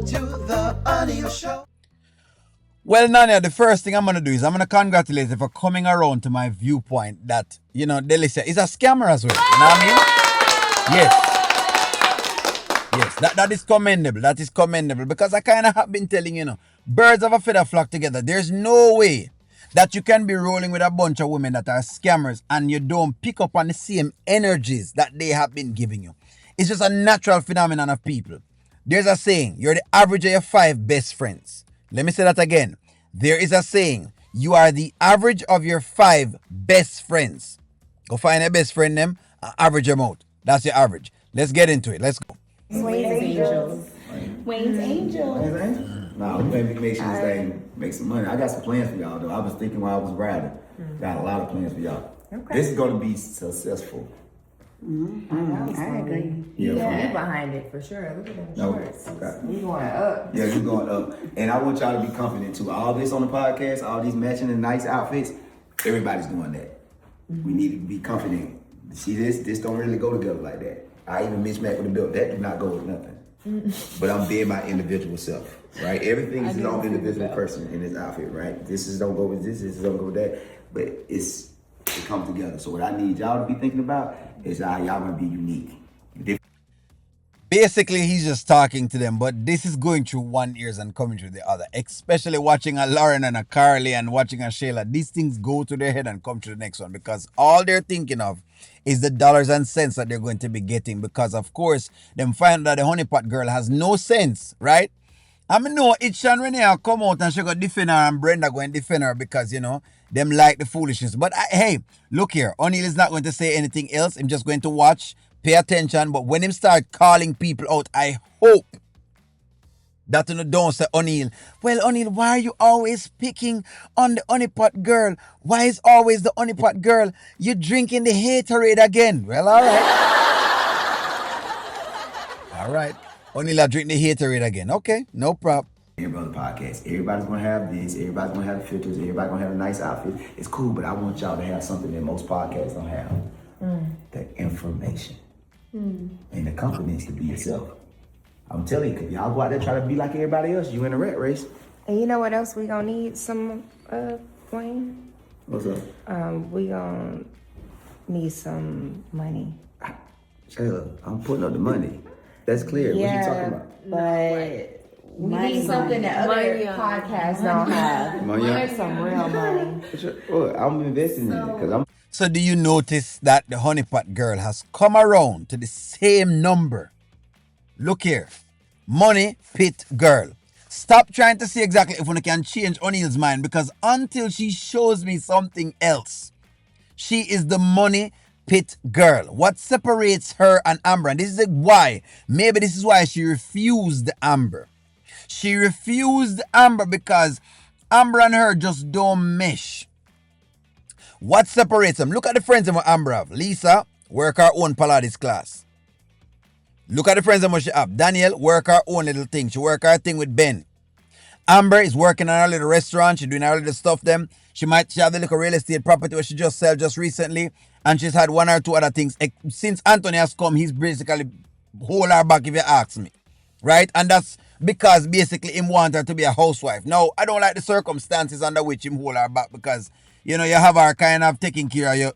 to the audio show. Well, Nanya, the first thing I'm going to do is I'm going to congratulate you for coming around to my viewpoint that, Delicia is a scammer as well. You know what I mean? Yes, that is commendable. That is commendable because I kind of have been telling birds of a feather flock together. There's no way that you can be rolling with a bunch of women that are scammers and you don't pick up on the same energies that they have been giving you. It's just a natural phenomenon of people. There's a saying, you're the average of your 5 best friends. Let me say that again. There is a saying, you are the average of your 5 best friends. Go find a best friend them and average them out. That's your average. Let's get into it. Let's go. Wayne's Angels. Wayne's Angels. Nah, we made me make sure this thing make some money. I got some plans for y'all though. I was thinking while I was riding. Got a lot of plans for y'all. Okay. This is gonna be successful. I agree. Yeah. You behind it for sure. Look at them No, shorts. okay. You going up. Yeah, you're going up. And I want y'all to be confident too. All this on the podcast, all these matching and nice outfits, everybody's doing that. We need to be confident. See, this don't really go together like that. I even mismatch with the belt. That do not go with nothing. But I'm being my individual self, right? Everything is on individual person in this outfit, right? This is don't go with this don't go with that. But it comes together. So what I need y'all to be thinking about is how y'all gonna be unique. Basically, he's just talking to them, but this is going through one ears and coming through the other. Especially watching a Lauren and a Carly and watching a Shayla. These things go to their head and come to the next one because all they're thinking of is the dollars and cents that they're going to be getting. Because of course, them find that the Honey Pot girl has no sense, right? I mean, no, it's Sean Renee come out and she go defend her and Brenda go and defend her because, them like the foolishness. But hey, look here. O'Neal is not going to say anything else. I'm just going to watch, pay attention. But when him start calling people out, I hope that don't say O'Neal. Well, O'Neal, why are you always picking on the Honey Pot girl? Why is always the Honey Pot girl? You drinking the haterade again. Well, all right. All right. O'Neal drink the haterade again. Okay, no problem. Everybody podcast. Everybody's gonna have this. Everybody's gonna have the filters. Everybody's gonna have a nice outfit. It's cool, but I want y'all to have something that most podcasts don't have. The information and the confidence to be yourself. I'm telling you, cause y'all go out there try to be like everybody else. You in a rat race. And you know what else we gonna need some Wayne? What's up? We gonna need some money. Shayla, I'm putting up the money. That's clear. What you talking about? But we need something that other podcasts don't have. Money. Some real money. What? I'm investing in it because I'm. So do you notice that the Honey Pot girl has come around to the same number? Look here. Money Pit girl. Stop trying to see exactly if one can change O'Neal's mind because until she shows me something else, she is the Money Pit girl. What separates her and Amber? And this is why. Maybe this is why she refused Amber. She refused Amber because Amber and her just don't mesh. What separates them? Look at the friends that Amber have. Lisa, work her own Pilates class. Look at the friends that she have. Danielle, work her own little thing. She work her thing with Ben. Amber is working on her little restaurant. She's doing her little stuff them. She have the little real estate property where she just sell just recently. And she's had 1 or 2 other things. Since Anthony has come, he's basically hold her back if you ask me. Right? And that's because basically him want her to be a housewife. Now, I don't like the circumstances under which him hold her back because, you have her kind of taking care of you,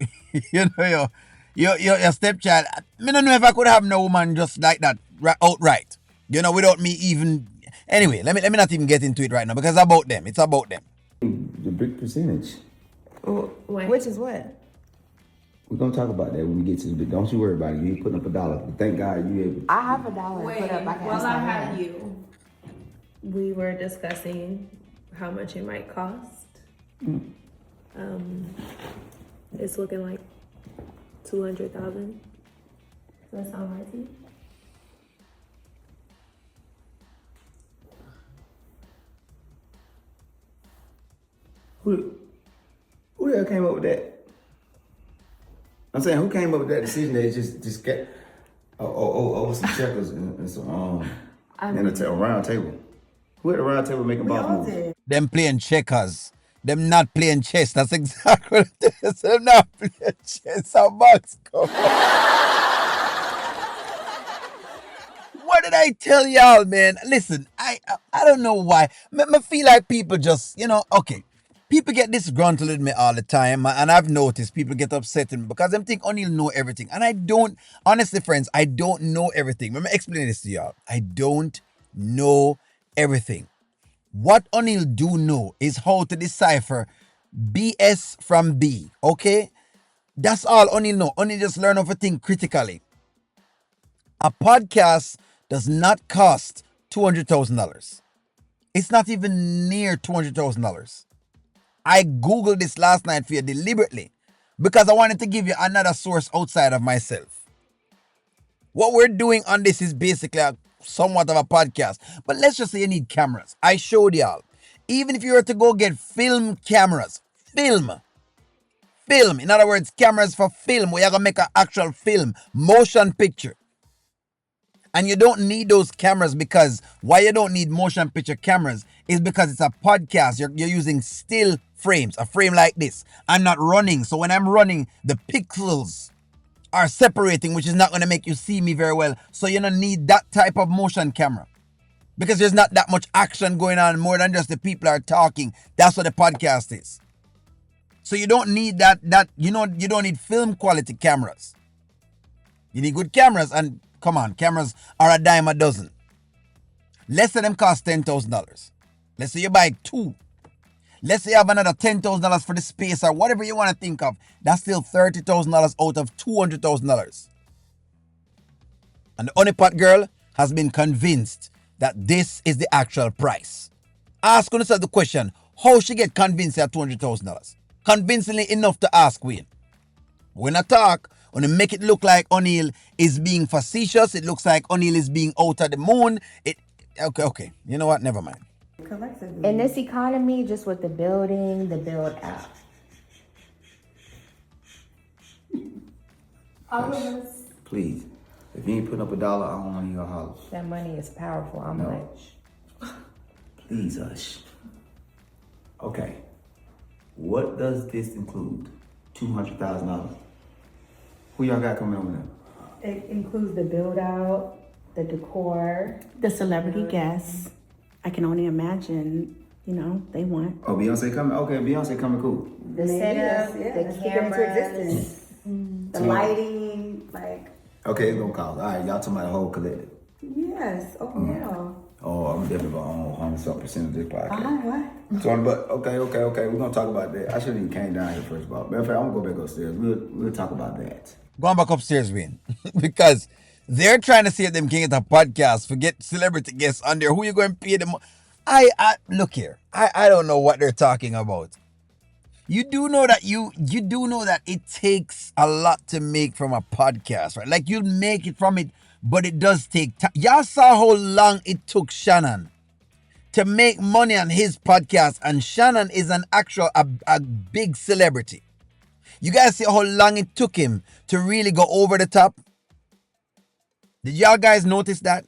your stepchild. I don't know if I could have no woman just like that outright. Without me even. Anyway, let me not even get into it right now because it's about them. It's about them. The big percentage. Which is what? We're gonna talk about that when we get to the bit. Don't you worry about it. You ain't putting up $1. But thank God you able. I have $1 Wait, put up. I can while ask I my have man. you, we were discussing how much it might cost. It's looking like 200,000. Does that sound right to you? Who the hell came up with that? I'm saying, who came up with that decision that just get over some checkers and some and a round table? Who at the round table making boss moves? Them playing checkers. Them not playing chess. That's exactly what it is. Them not playing chess. A box cover. What did I tell y'all, man? Listen, I don't know why. I feel like people just, okay. People get disgruntled with me all the time, and I've noticed people get upset with me because them think O'Neal know everything. And I don't, honestly, friends, I don't know everything. Let me explain this to y'all. I don't know everything. What O'Neal do know is how to decipher BS from B, okay? That's all O'Neal know. O'Neal just learn how to think critically. A podcast does not cost $200,000. It's not even near $200,000. I Googled this last night for you deliberately because I wanted to give you another source outside of myself. What we're doing on this is basically somewhat of a podcast. But let's just say you need cameras. I showed y'all. Even if you were to go get film cameras, film. In other words, cameras for film, where you're going to make an actual film, motion picture. And you don't need those cameras because why you don't need motion picture cameras is because it's a podcast. You're using still frames, a frame like this. I'm not running. So when I'm running, the pixels are separating, which is not going to make you see me very well. So you don't need that type of motion camera because there's not that much action going on more than just the people are talking. That's what the podcast is. So you don't need that you don't need film quality cameras. You need good cameras, and come on, cameras are a dime a dozen. Let's say them cost $10,000. Let's say you buy two. Let's say you have another $10,000 for the space or whatever you want to think of. That's still $30,000 out of $200,000. And the Honey Pot girl has been convinced that this is the actual price. Ask yourself the question, how she get convinced at $200,000? Convincingly enough to ask Wayne. When I talk, when I make it look like O'Neal is being facetious, it looks like O'Neal is being out of the moon. Okay. You know what? Never mind. In this economy, just with the build out. All of us. Please, if you ain't putting up $1, I don't want your house. That money is powerful. How much? Please, hush. Okay. What does this include? $200,000. Who y'all got coming over there? It includes the build out, the decor, The celebrity guests. I can only imagine, they want. Oh, Beyonce coming? Okay, Beyonce coming, cool. The setup, the cameras, the lighting, like. Okay, it's gonna cost. All right, y'all talking about the whole collective. Yes. Oh yeah. Oh, I'm definitely gonna own 100% of this podcast. What? So, but okay. We're gonna talk about that. I shouldn't even came down here first of all. Matter of fact, I'm gonna go back upstairs. We'll talk about that. Going back upstairs, Wayne. Because they're trying to see if them can get a podcast, forget celebrity guests on there. Who you going to pay them? I look here. I don't know what they're talking about. You do know that you do know that it takes a lot to make from a podcast, right? Like you'll make it from it, but it does take time. Y'all saw how long it took Shanon to make money on his podcast, and Shanon is an actual a big celebrity. You guys see how long it took him to really go over the top? Did y'all guys notice that?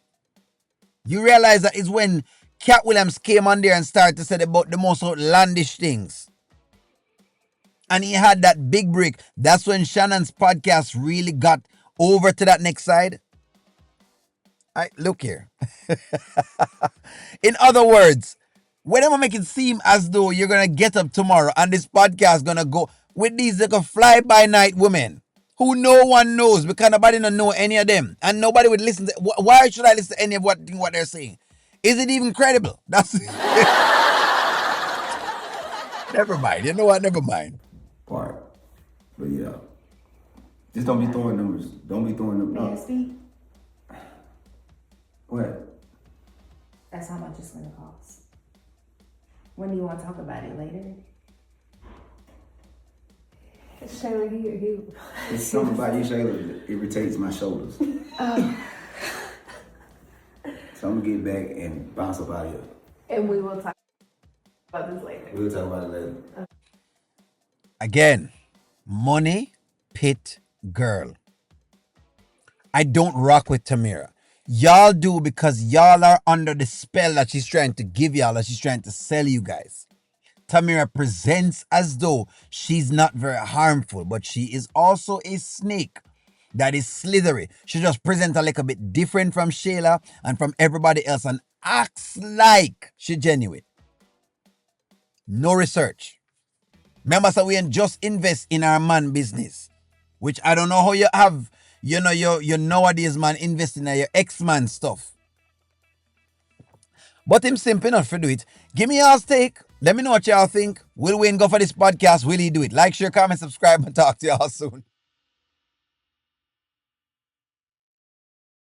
You realize that it's when Cat Williams came on there and started to say about the most outlandish things. And he had that big break. That's when Shannon's podcast really got over to that next side. Look here. In other words, whenever make it seem as though you're going to get up tomorrow and this podcast going to go with these like a fly-by-night women who no one knows because nobody don't know any of them and nobody would listen to. Why should I listen to any of what they're saying? Is it even credible? That's never mind. You know what? Never mind. Part. But yeah. Just don't be throwing numbers. Don't be throwing them. May I speak? What? That's how much it's going to cost. When do you want to talk about it? Later? Shayla, you. It's something about you, Shayla, that irritates my shoulders. So I'm gonna get back and bounce up out of here. And we will talk about this later. We'll talk about it later. Again, money pit girl. I don't rock with Tamira. Y'all do because y'all are under the spell that she's trying to give y'all, that she's trying to sell you guys. Tamira presents as though she's not very harmful, but she is also a snake. that is slithery. She just presents a little bit different from Shayla and from everybody else and acts like she genuine. No research. Remember, so we ain't just invest in our man business, which I don't know how you have, you nowadays man investing in your ex-man stuff. But him simple enough to do it. Give me y'all's take. Let me know what y'all think. Will Wayne go for this podcast? Will he do it? Like, share, comment, subscribe, and talk to y'all soon.